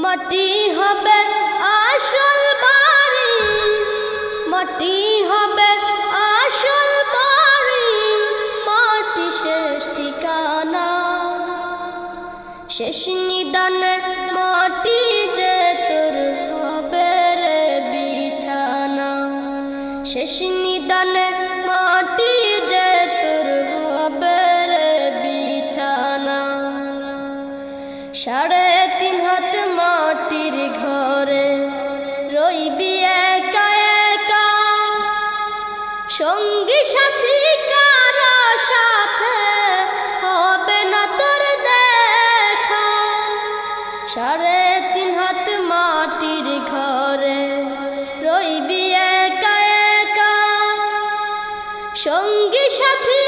মাটি হবে আসল বাড়ি, মাটি হবে আসল বাড়ি, মাটি শেষ ঠিকানা। শেষ নিদানে মাটি যে তোর হবে রে বিছানা, শেষ নিদানে মাটি যে তোর হবে রে বিছানা। 3.5 হাত মাটির ঘরে রইবি একা একা, সঙ্গী সাথী কারো সাথে হবে না তোর দেখা। 3.5 হাত মাটির ঘরে রইবি একা একা, সঙ্গী সাথী